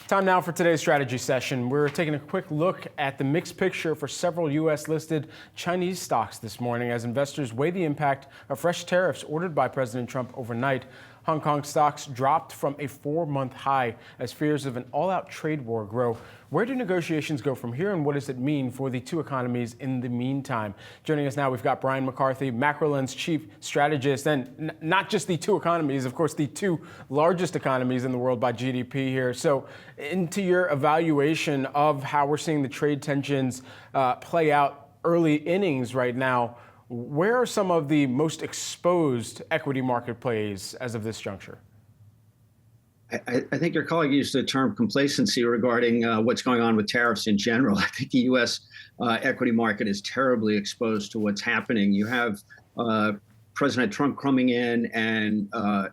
Time now for today's strategy session. We're taking a quick look at the mixed picture for several U.S.-listed Chinese stocks this morning as investors weigh the impact of fresh tariffs ordered by President Trump overnight. Hong Kong stocks dropped from a 4-month high as fears of an all-out trade war grow. Where do negotiations go from here, and what does it mean for the two economies in the meantime? Joining us now, we've got Brian McCarthy, Macrolens chief strategist, and not just the two economies, of course, the two largest economies in the world by GDP here. So into your evaluation of how we're seeing the trade tensions play out early innings right now, where are some of the most exposed equity market plays as of this juncture? I think your colleague used the term complacency regarding what's going on with tariffs in general. I think the U.S. Equity market is terribly exposed to what's happening. You have President Trump coming in and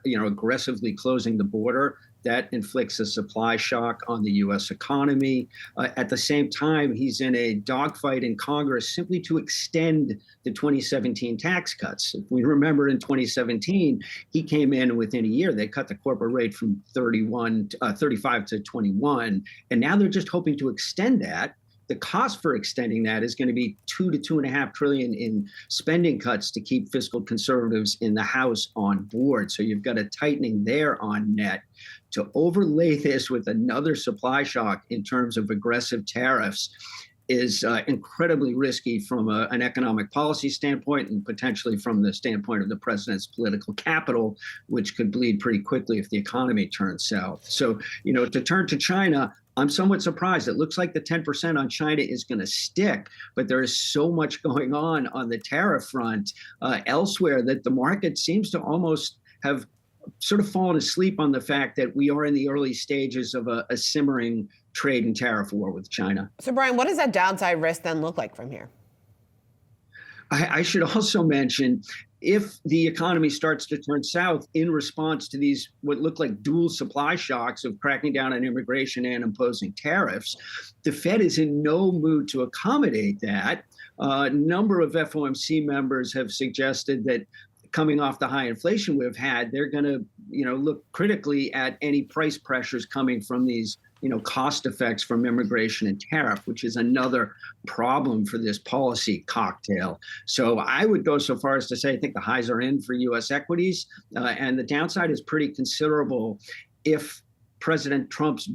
aggressively closing the border. That inflicts a supply shock on the U.S. economy. At the same time, he's in a dogfight in Congress simply to extend the 2017 tax cuts. If we remember in 2017, he came in within a year. They cut the corporate rate from 35 to 21. And now they're just hoping to extend that. The cost for extending that is going to be $2 to $2.5 trillion in spending cuts to keep fiscal conservatives in the House on board. So you've got a tightening there on net. To overlay this with another supply shock in terms of aggressive tariffs is incredibly risky from an economic policy standpoint and potentially from the standpoint of the president's political capital, which could bleed pretty quickly if the economy turns south. So, to turn to China, I'm somewhat surprised. It looks like the 10% on China is going to stick, but there is so much going on the tariff front elsewhere that the market seems to almost have sort of fallen asleep on the fact that we are in the early stages of a simmering trade and tariff war with China. So, Brian, what does that downside risk then look like from here? I should also mention, if the economy starts to turn south in response to these what look like dual supply shocks of cracking down on immigration and imposing tariffs, the Fed is in no mood to accommodate that. A number of FOMC members have suggested that coming off the high inflation we've had, they're going to, look critically at any price pressures coming from these, cost effects from immigration and tariff, which is another problem for this policy cocktail. So I would go so far as to say I think the highs are in for U.S. equities, and the downside is pretty considerable if President Trump's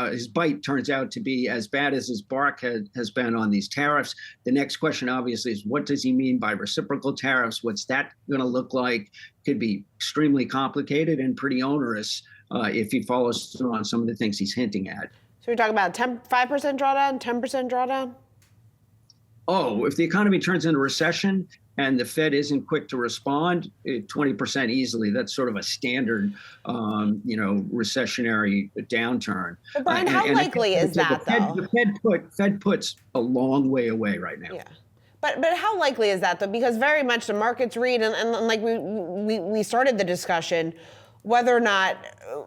his bite turns out to be as bad as his bark has been on these tariffs. The next question, obviously, is what does he mean by reciprocal tariffs? What's that going to look like? Could be extremely complicated and pretty onerous if he follows through on some of the things he's hinting at. So we're talking about 5% drawdown, 10% drawdown? Oh, if the economy turns into recession and the Fed isn't quick to respond, 20% easily. That's sort of a standard, recessionary downturn. But Brian, how likely is that, though? The Fed puts a long way away right now. Yeah. But how likely is that, though? Because very much the markets read, and like we started the discussion, whether or not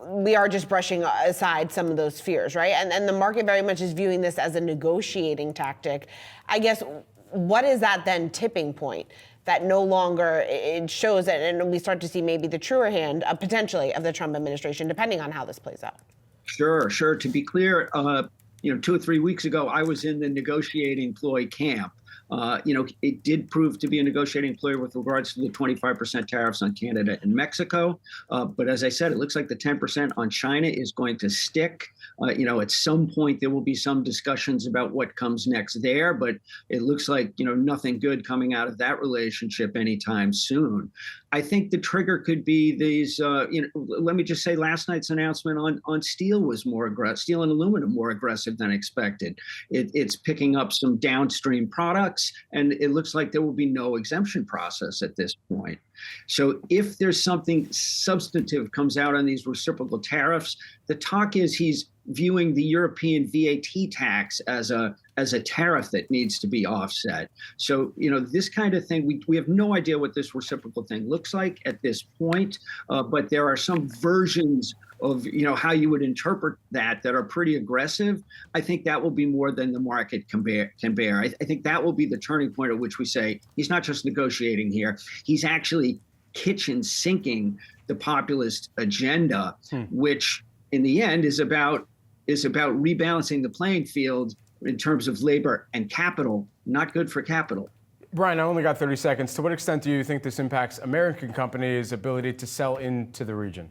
we are just brushing aside some of those fears, right? And the market very much is viewing this as a negotiating tactic. I guess, what is that then tipping point that no longer it shows it, and we start to see maybe the truer hand potentially of the Trump administration, depending on how this plays out? Sure. To be clear, 2 or 3 weeks ago, I was in the negotiating ploy camp. It did prove to be a negotiating ploy with regards to the 25% tariffs on Canada and Mexico. But as I said, it looks like the 10% on China is going to stick. At some point, there will be some discussions about what comes next there, but it looks like, nothing good coming out of that relationship anytime soon. I think the trigger could be these, let me just say last night's announcement on steel was more aggressive, steel and aluminum more aggressive than expected. It's picking up some downstream products, and it looks like there will be no exemption process at this point. So if there's something substantive comes out on these reciprocal tariffs, the talk is he's viewing the European VAT tax as a tariff that needs to be offset. So, this kind of thing, we have no idea what this reciprocal thing looks like at this point, but there are some versions of, how you would interpret that are pretty aggressive. I think that will be more than the market can bear. I think that will be the turning point at which we say he's not just negotiating here, he's actually kitchen sinking the populist agenda, which in the end is about is about rebalancing the playing field in terms of labor and capital, not good for capital. Brian, I only got 30 seconds. To what extent do you think this impacts American companies' ability to sell into the region?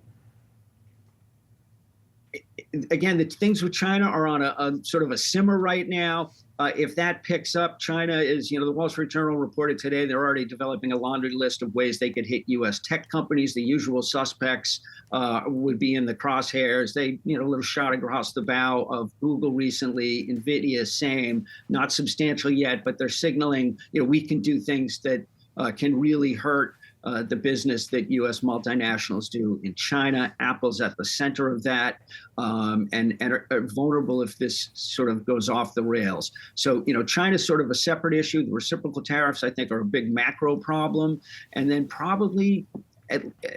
Again, the things with China are on a sort of a simmer right now. If that picks up, China is, the Wall Street Journal reported today they're already developing a laundry list of ways they could hit U.S. tech companies. The usual suspects would be in the crosshairs. They, a little shot across the bow of Google recently, NVIDIA, same, not substantial yet, but they're signaling, we can do things that can really hurt the business that U.S. multinationals do in China. Apple's at the center of that, and are vulnerable if this sort of goes off the rails. So, China's sort of a separate issue. The reciprocal tariffs, I think, are a big macro problem. And then probably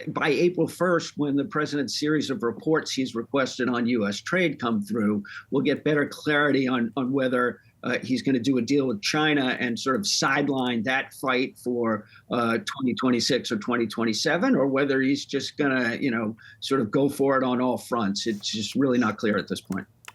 by April 1st, when the president's series of reports he's requested on U.S. trade come through, we'll get better clarity on whether he's going to do a deal with China and sort of sideline that fight for 2026 or 2027, or whether he's just going to, sort of go for it on all fronts. It's just really not clear at this point.